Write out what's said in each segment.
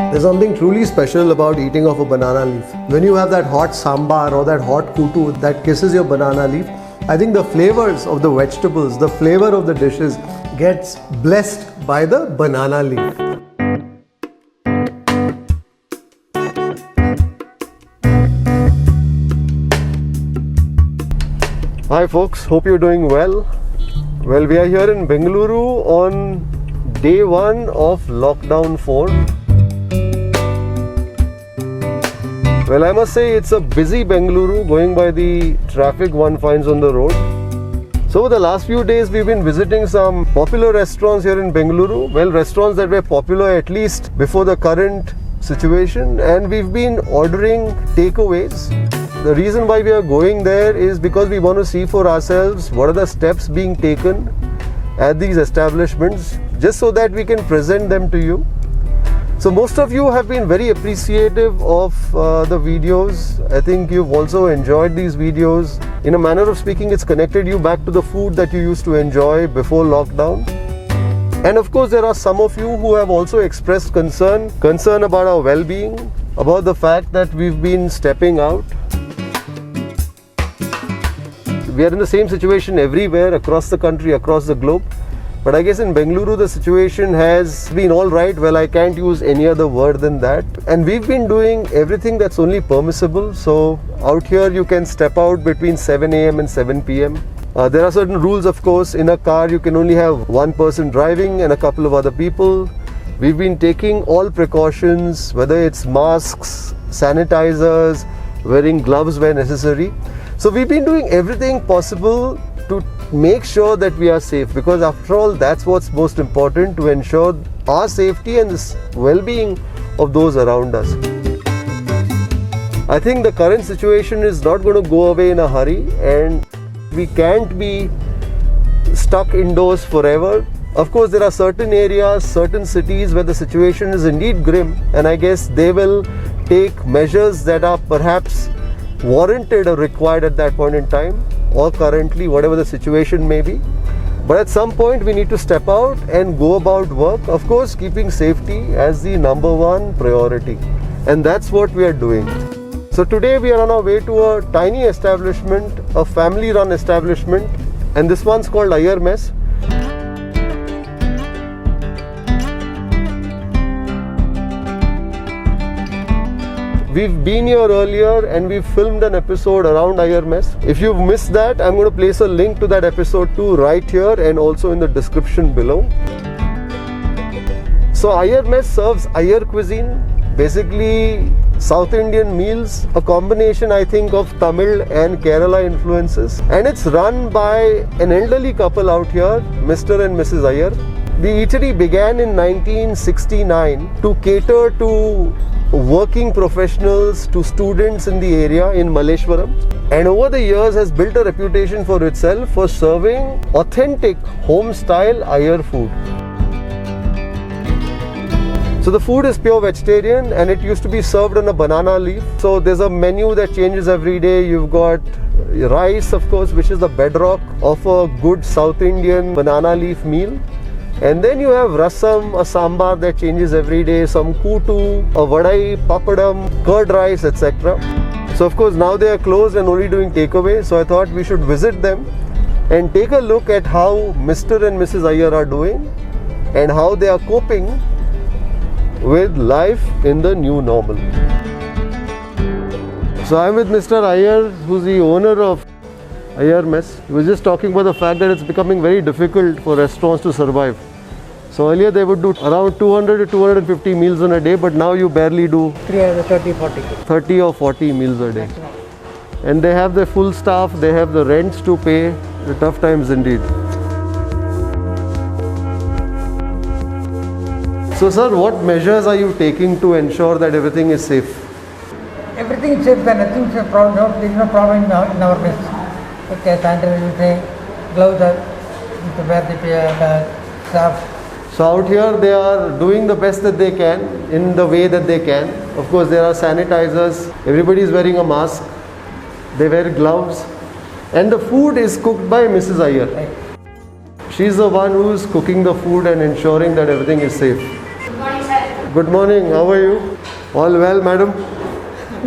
There's something truly special about eating off a banana leaf. When you have that hot sambar or that hot kutu that kisses your banana leaf, I think the flavors of the vegetables, the flavor of the dishes gets blessed by the banana leaf. Hi folks, hope you're doing well. Well, we are here in Bengaluru on day 1 of lockdown 4. Well, I must say it's a busy Bengaluru going by the traffic one finds on the road. So over the last few days we've been visiting some popular restaurants here in Bengaluru. Well, restaurants that were popular at least before the current situation, and we've been ordering takeaways. The reason why we are going there is because we want to see for ourselves what are the steps being taken at these establishments, just so that we can present them to you. So most of you have been very appreciative of the videos. I think you've also enjoyed these videos. In a manner of speaking, it's connected you back to the food that you used to enjoy before lockdown. And of course, there are some of you who have also expressed concern about our well-being, about the fact that we've been stepping out. We are in the same situation everywhere across the country, across the globe. But I guess in Bengaluru the situation has been all right. Well, I can't use any other word than that. And we've been doing everything that's only permissible. So out here you can step out between 7 a.m. and 7 p.m. There are certain rules, of course. In a car you can only have one person driving and a couple of other people. We've been taking all precautions, whether it's masks, sanitizers, wearing gloves where necessary. So we've been doing everything possible to make sure that we are safe, because after all that's what's most important, to ensure our safety and the well-being of those around us. I think the current situation is not going to go away in a hurry, and we can't be stuck indoors forever. Of course, there are certain areas, certain cities where the situation is indeed grim, and I guess they will take measures that are perhaps warranted or required at that point in time, or currently, whatever the situation may be. But at some point we need to step out and go about work, of course keeping safety as the number one priority, and that's what we are doing. So today we are on our way to a tiny establishment, a family run establishment, and this one's called Iyer Mess. We've been here earlier and we've filmed an episode around Iyer Mess. If you've missed that, I'm going to place a link to that episode too right here and also in the description below. So Iyer Mess serves Iyer cuisine, basically South Indian meals, a combination I think of Tamil and Kerala influences. And it's run by an elderly couple out here, Mr. and Mrs. Iyer. The eatery began in 1969 to cater to working professionals, to students in the area in Malleshwaram, and over the years has built a reputation for itself for serving authentic home style Iyer food. So the food is pure vegetarian and it used to be served on a banana leaf. So there's a menu that changes every day. You've got rice, of course, which is the bedrock of a good South Indian banana leaf meal. And then you have rasam, a sambar that changes every day, some kutu, a vadai, papadam, curd rice, etc. So of course now they are closed and only doing takeaway. So I thought we should visit them and take a look at how Mr. and Mrs. Iyer are doing and how they are coping with life in the new normal. So I'm with Mr. Iyer, who's the owner of Iyer Mess. He was just talking about the fact that it's becoming very difficult for restaurants to survive. So earlier they would do around 200 to 250 meals in a day, but now you barely do 30, 40. 30 or 40 meals a day. And they have the full staff, they have the rents to pay, the tough times indeed. So sir, what measures are you taking to ensure that everything is safe? Everything is safe, there is no problem in our mess. Okay, sanitizer, gloves, to wear the staff. So out here they are doing the best that they can in the way that they can. Of course there are sanitizers, everybody is wearing a mask, they wear gloves, and the food is cooked by Mrs. Iyer. Right. She's the one who is cooking the food and ensuring that everything is safe. Good morning. How are you? All well, madam?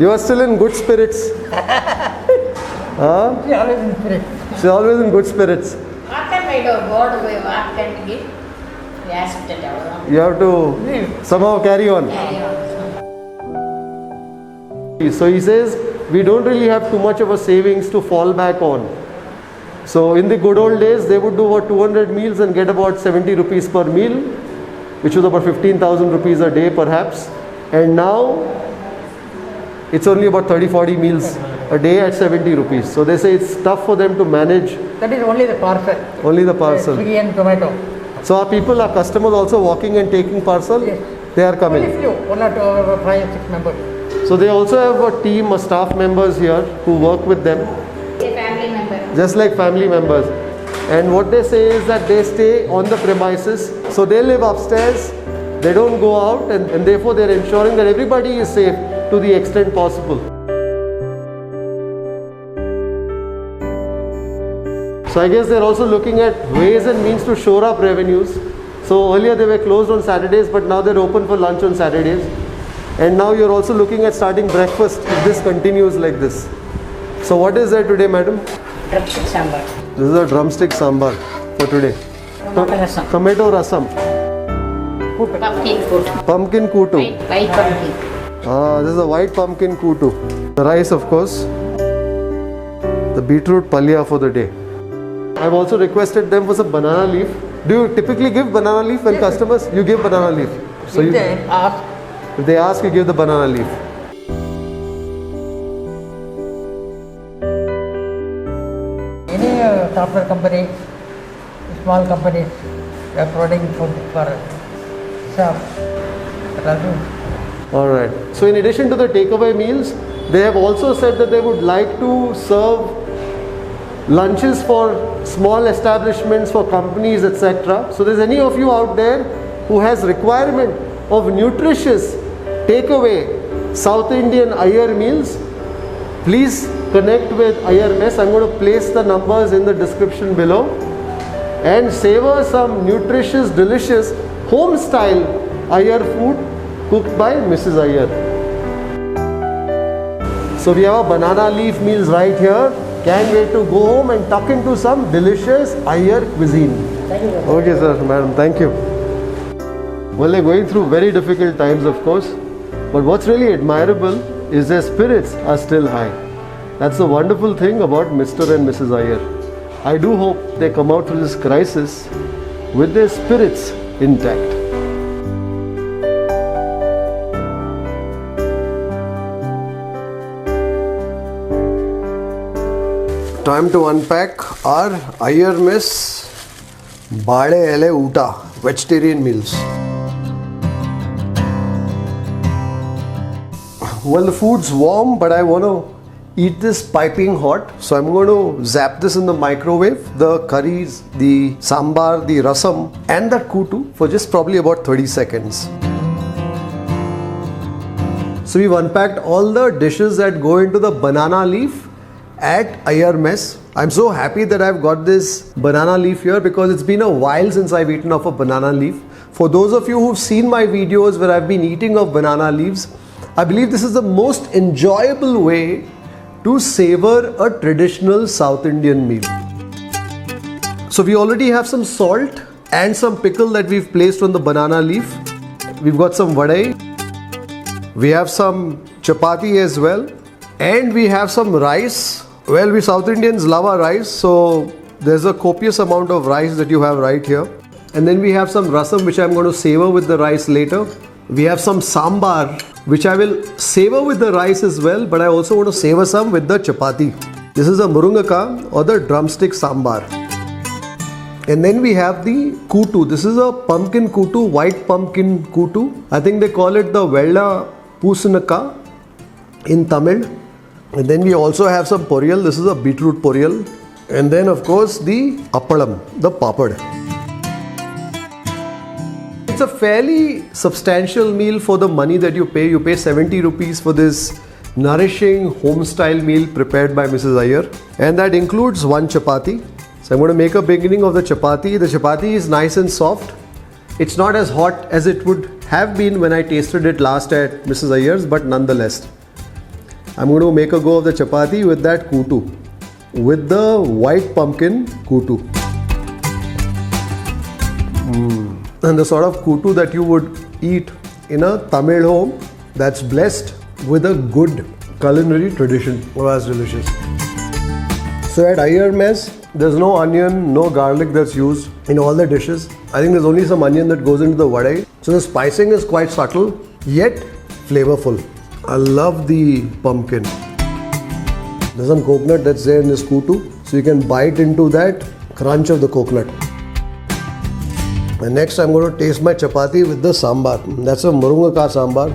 You are still in good spirits. Huh? She always in spirit. She's always in good spirits. You have to somehow carry on. So he says, we don't really have too much of a savings to fall back on. So in the good old days, they would do about 200 meals and get about 70 rupees per meal, which was about 15,000 rupees a day perhaps. And now, it's only about 30-40 meals a day at 70 rupees. So they say it's tough for them to manage. That is only the parcel. Only the parcel. Swiggy and Zomato. So our people, our customers also walking and taking parcel? Yes. They are coming. Only few, 1 or 2 or 5 or 6 members. So they also have a team of staff members here who work with them. Family member. Just like family members. And what they say is that they stay on the premises. So they live upstairs, they don't go out, and therefore they're ensuring that everybody is safe to the extent possible. So I guess they're also looking at ways and means to shore up revenues. So earlier they were closed on Saturdays, but now they're open for lunch on Saturdays. And now you're also looking at starting breakfast if this continues like this. So what is there today, madam? Drumstick sambar. This is a drumstick sambar for today. Tomato rasam. Tomato rasam. Pumpkin food. Pumpkin kutu. White pumpkin. This is a white pumpkin kutu. The rice, of course. The beetroot palya for the day. I've also requested them for some banana leaf. Do you typically give banana leaf when customers? You give banana leaf. So If they ask, if they ask, you give the banana leaf. any software company, small companies, they are providing food for staff. That also. Alright. So in addition to the takeaway meals, they have also said that they would like to serve lunches for small establishments, for companies, etc. So there's any of you out there who has requirement of nutritious takeaway South Indian Iyer meals, please connect with Iyer Mess. I'm going to place the numbers in the description below and savor some nutritious, delicious home style Iyer food cooked by Mrs. Iyer. So we have a banana leaf meals right here. Can't wait to go home and tuck into some delicious Iyer cuisine. Okay, sir, madam, thank you. Well, they're going through very difficult times, of course, but what's really admirable is their spirits are still high. That's the wonderful thing about Mr. and Mrs. Iyer. I do hope they come out through this crisis with their spirits intact. Time to unpack our Iyer Mess Bade Ele Uta vegetarian meals. Well, the food's warm, but I want to eat this piping hot. So I'm going to zap this in the microwave, the curries, the sambar, the rasam and that kutu for just probably about 30 seconds. So we've unpacked all the dishes that go into the banana leaf at Iyer Mess. I'm so happy that I've got this banana leaf here because it's been a while since I've eaten of a banana leaf. For those of you who've seen my videos where I've been eating of banana leaves, I believe this is the most enjoyable way to savor a traditional South Indian meal. So we already have some salt and some pickle that we've placed on the banana leaf. We've got some vadai. We have some chapati as well. And we have some rice. Well, we South Indians love our rice, so there's a copious amount of rice that you have right here. And then we have some rasam which I'm going to savor with the rice later. We have some sambar which I will savor with the rice as well, but I also want to savor some with the chapati. This is a murungaka or the drumstick sambar. And then we have the kutu. This is a pumpkin kutu, white pumpkin kutu. I think they call it the Vella Pusunaka in Tamil. And then we also have some poriyal. This is a beetroot poriyal. And then of course the appalam, the papad. It's a fairly substantial meal for the money that you pay. You pay 70 rupees for this nourishing home style meal prepared by Mrs. Iyer. And that includes one chapati. So I'm going to make a beginning of the chapati. The chapati is nice and soft. It's not as hot as it would have been when I tasted it last at Mrs. Iyer's, but nonetheless. I'm going to make a go of the chapati with that kutu, with the white pumpkin kutu. And the sort of kutu that you would eat in a Tamil home that's blessed with a good culinary tradition. Oh, that's delicious. So at Iyer Mess, there's no onion, no garlic that's used in all the dishes. I think there's only some onion that goes into the vadai. So the spicing is quite subtle, yet flavorful. I love the pumpkin. There's some coconut that's there in this kutu, so you can bite into that crunch of the coconut. And next I'm going to taste my chapati with the sambar. That's a Murungaka sambar.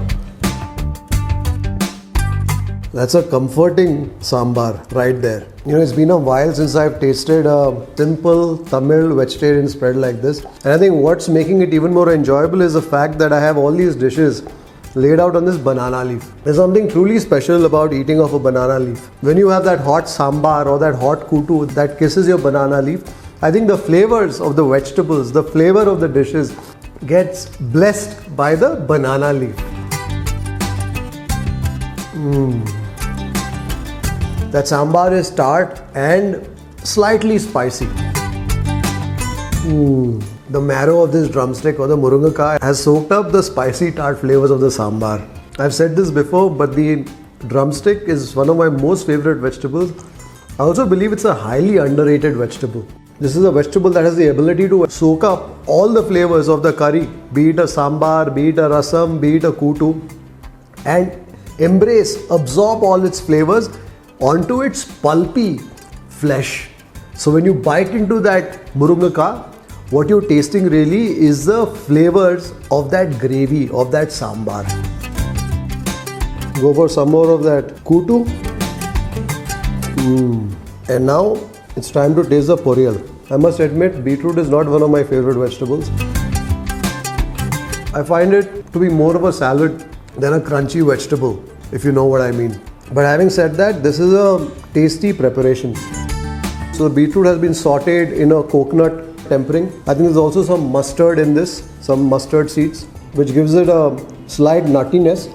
That's a comforting sambar right there. You know, it's been a while since I've tasted a simple Tamil vegetarian spread like this. And I think what's making it even more enjoyable is the fact that I have all these dishes laid out on this banana leaf. There's something truly special about eating off a banana leaf. When you have that hot sambar or that hot kutu that kisses your banana leaf, I think the flavors of the vegetables, the flavor of the dishes gets blessed by the banana leaf. That sambar is tart and slightly spicy. The marrow of this drumstick or the murungaka has soaked up the spicy tart flavors of the sambar. I've said this before, but the drumstick is one of my most favorite vegetables. I also believe it's a highly underrated vegetable. This is a vegetable that has the ability to soak up all the flavors of the curry, be it a sambar, be it a rasam, be it a kutu, and absorb all its flavors onto its pulpy flesh. So when you bite into that murungaka, what you're tasting really is the flavors of that gravy, of that sambar. Go for some more of that kutu. And now it's time to taste the poriyal. I must admit, beetroot is not one of my favorite vegetables. I find it to be more of a salad than a crunchy vegetable, if you know what I mean. But having said that, this is a tasty preparation. So the beetroot has been sauteed in a coconut tempering. I think there's also some mustard in this, some mustard seeds, which gives it a slight nuttiness.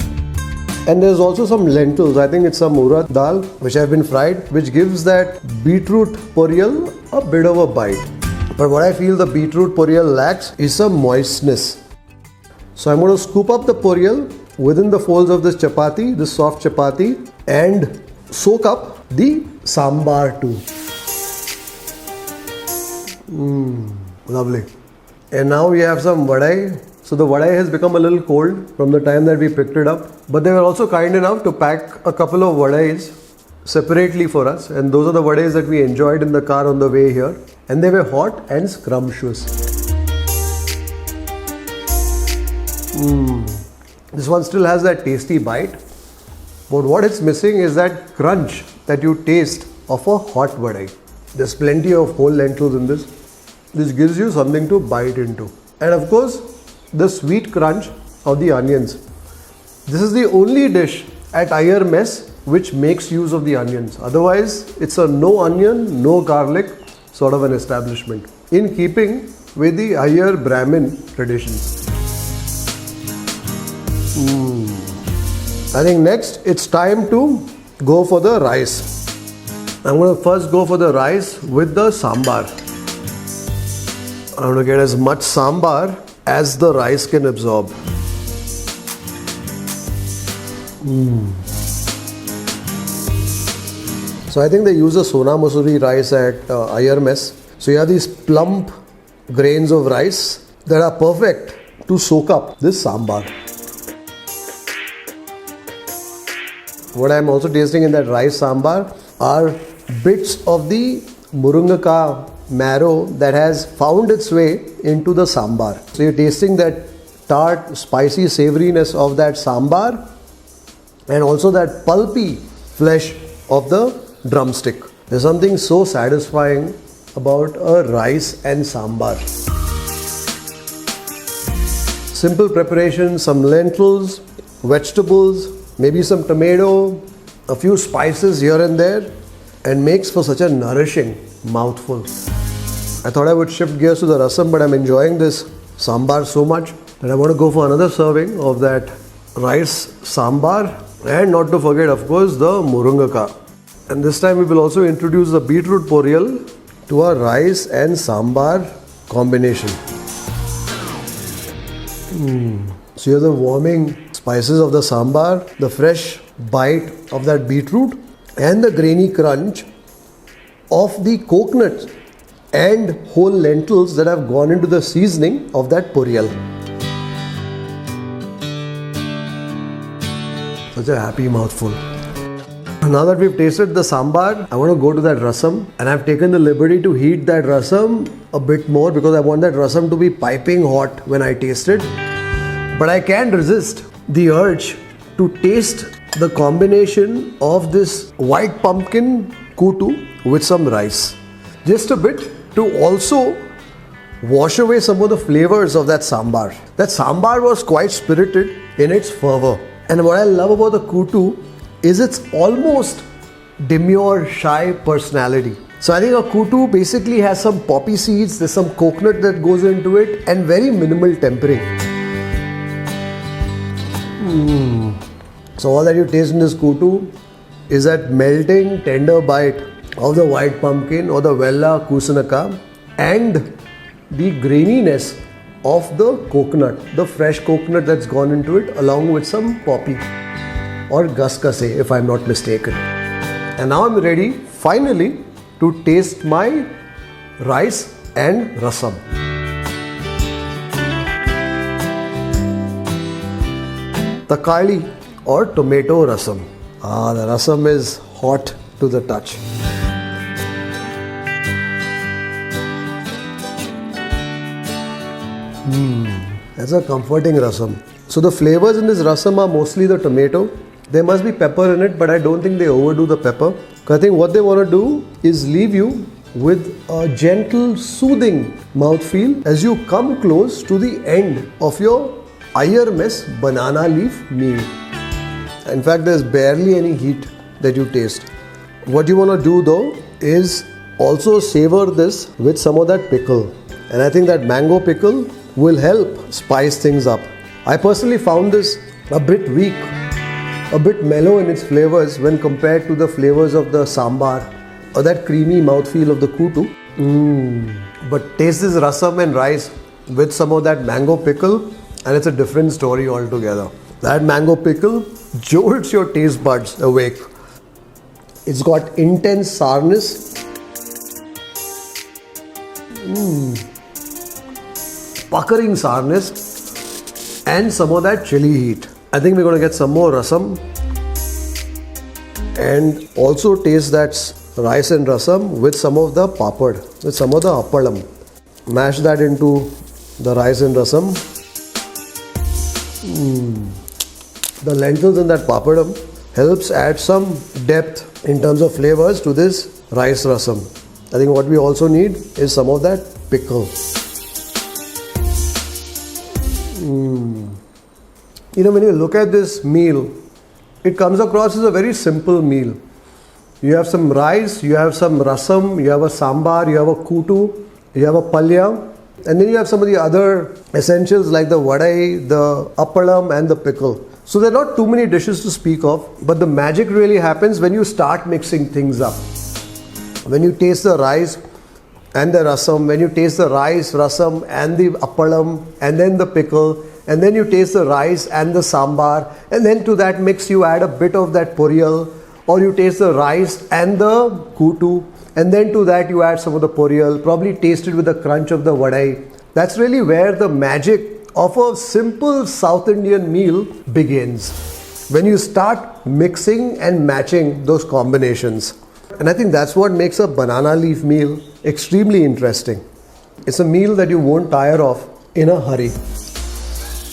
And there's also some lentils. I think it's some urad dal, which have been fried, which gives that beetroot poriyal a bit of a bite. But what I feel the beetroot poriyal lacks is some moistness. So I'm going to scoop up the poriyal within the folds of this chapati, this soft chapati, and soak up the sambar too. Lovely. And now we have some vadai. So the vadai has become a little cold from the time that we picked it up. But they were also kind enough to pack a couple of vadais separately for us. And those are the vadais that we enjoyed in the car on the way here. And they were hot and scrumptious. This one still has that tasty bite. But what it's missing is that crunch that you taste of a hot vadai. There's plenty of whole lentils in this. This gives you something to bite into. And of course, the sweet crunch of the onions. This is the only dish at Iyer Mess which makes use of the onions. Otherwise, it's a no onion, no garlic sort of an establishment, in keeping with the Iyer Brahmin traditions. I think next it's time to go for the rice. I'm going to first go for the rice with the sambar. I'm going to get as much sambar as the rice can absorb. So I think they use a Sona Masuri rice at Iyer Mess. So you have these plump grains of rice that are perfect to soak up this sambar. What I'm also tasting in that rice sambar are bits of the murungaka marrow that has found its way into the sambar. So you're tasting that tart, spicy savoriness of that sambar and also that pulpy flesh of the drumstick. There's something so satisfying about a rice and sambar. Simple preparation, some lentils, vegetables, maybe some tomato, a few spices here and there, and makes for such a nourishing mouthful. I thought I would shift gears to the rasam, but I'm enjoying this sambar so much that I want to go for another serving of that rice sambar, and not to forget, of course, the murungaka. And this time we will also introduce the beetroot poriyal to our rice and sambar combination. So here's the warming spices of the sambar, the fresh bite of that beetroot, and the grainy crunch of the coconut and whole lentils that have gone into the seasoning of that poriyal. Such a happy mouthful. Now that we've tasted the sambar, I want to go to that rasam, and I've taken the liberty to heat that rasam a bit more because I want that rasam to be piping hot when I taste it. But I can't resist the urge to taste the combination of this white pumpkin kutu with some rice. Just a bit to also wash away some of the flavors of that sambar. That sambar was quite spirited in its fervor. And what I love about the kutu is its almost demure, shy personality. So I think a kutu basically has some poppy seeds, there's some coconut that goes into it, and very minimal tempering. So all that you taste in this kutu is that melting tender bite of the white pumpkin or the vella kusanaka and the graininess of the coconut, the fresh coconut that's gone into it, along with some poppy or gaskase, if I'm not mistaken. And now I'm ready finally to taste my rice and rasam. Takali or tomato rasam. The rasam is hot to the touch. That's a comforting rasam. So the flavors in this rasam are mostly the tomato. There must be pepper in it, but I don't think they overdo the pepper. I think what they want to do is leave you with a gentle, soothing mouthfeel as you come close to the end of your Iyer Mess banana leaf meal. In fact, there's barely any heat that you taste. What you want to do though is also savor this with some of that pickle. And I think that mango pickle will help spice things up. I personally found this a bit weak, a bit mellow in its flavors when compared to the flavors of the sambar or that creamy mouthfeel of the kutu. But taste this rasam and rice with some of that mango pickle and it's a different story altogether. That mango pickle jolts your taste buds awake. It's got intense sourness, puckering sourness, and some of that chili heat. I think we're going to get some more rasam and also taste that rice and rasam with some of the papad, with some of the appalam. Mash that into the rice and rasam. The lentils in that papadam helps add some depth in terms of flavors to this rice rasam. I think what we also need is some of that pickle. You know, when you look at this meal, it comes across as a very simple meal. You have some rice, you have some rasam, you have a sambar, you have a kutu, you have a palya, and then you have some of the other essentials like the vadai, the appalam and the pickle. So there are not too many dishes to speak of, but the magic really happens when you start mixing things up. When you taste the rice and the rasam, when you taste the rice, rasam and the appalam and then the pickle, and then you taste the rice and the sambar, and then to that mix you add a bit of that poriyal, or you taste the rice and the kutu, and then to that you add some of the poriyal, probably tasted with the crunch of the vadai. That's really where the magic of a simple South Indian meal begins. When you start mixing and matching those combinations. And I think that's what makes a banana leaf meal extremely interesting. It's a meal that you won't tire of in a hurry.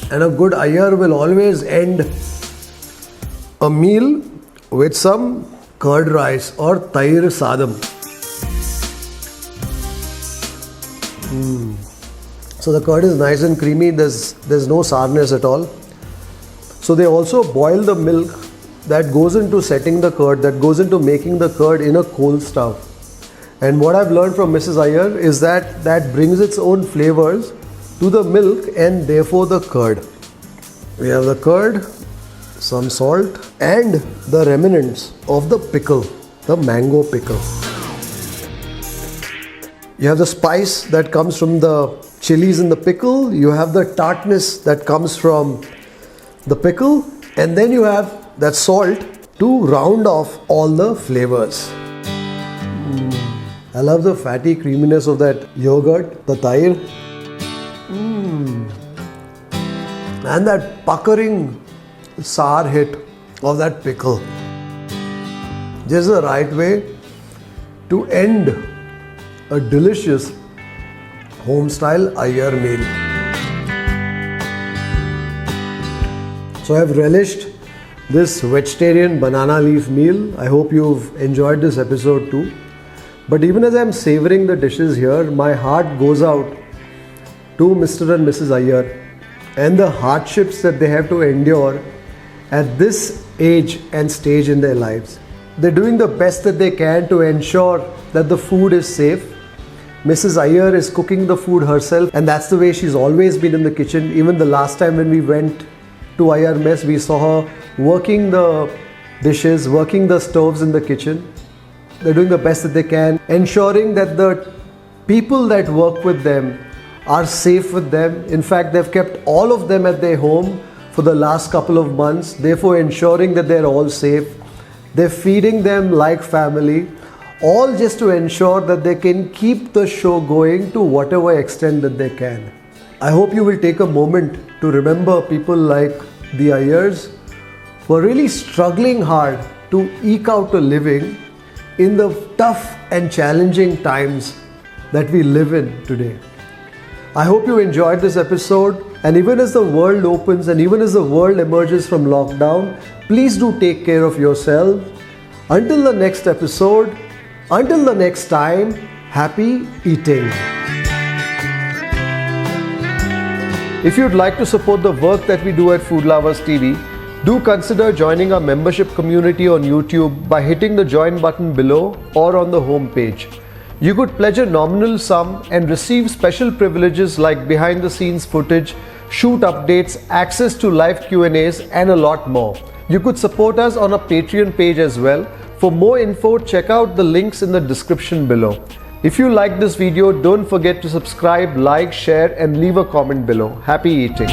And a good Iyer will always end a meal with some curd rice or tair sadam. So the curd is nice and creamy, there's no sourness at all. So they also boil the milk that goes into setting the curd, that goes into making the curd in a coal stove. And what I've learned from Mrs. Iyer is that that brings its own flavors to the milk and therefore the curd. We have the curd, some salt, and the remnants of the pickle, the mango pickle. You have the spice that comes from the chilies in the pickle, you have the tartness that comes from the pickle, and then you have that salt to round off all the flavors. I love the fatty creaminess of that yogurt, the tair. And that puckering sour hit of that pickle. This is the right way to end a delicious home-style Iyer meal. So I've relished this vegetarian banana leaf meal. I hope you've enjoyed this episode too. But even as I'm savoring the dishes here, my heart goes out to Mr. and Mrs. Iyer and the hardships that they have to endure at this age and stage in their lives. They're doing the best that they can to ensure that the food is safe. Mrs. Iyer is cooking the food herself, and that's the way she's always been in the kitchen. Even the last time when we went to Iyer Mess, we saw her working the dishes, working the stoves in the kitchen. They're doing the best that they can, ensuring that the people that work with them are safe with them. In fact, they've kept all of them at their home for the last couple of months, therefore ensuring that they're all safe. They're feeding them like family, all just to ensure that they can keep the show going to whatever extent that they can. I hope you will take a moment to remember people like the Iyers who are really struggling hard to eke out a living in the tough and challenging times that we live in today. I hope you enjoyed this episode, and even as the world opens and even as the world emerges from lockdown, please do take care of yourself. Until the next episode, until the next time, happy eating. If you'd like to support the work that we do at Food Lovers TV, do consider joining our membership community on YouTube by hitting the join button below or on the home page. You could pledge a nominal sum and receive special privileges like behind the scenes footage, shoot updates, access to live Q&As, and a lot more. You could support us on our Patreon page as well. For more info, check out the links in the description below. If you like this video, don't forget to subscribe, like, share, and leave a comment below. Happy eating.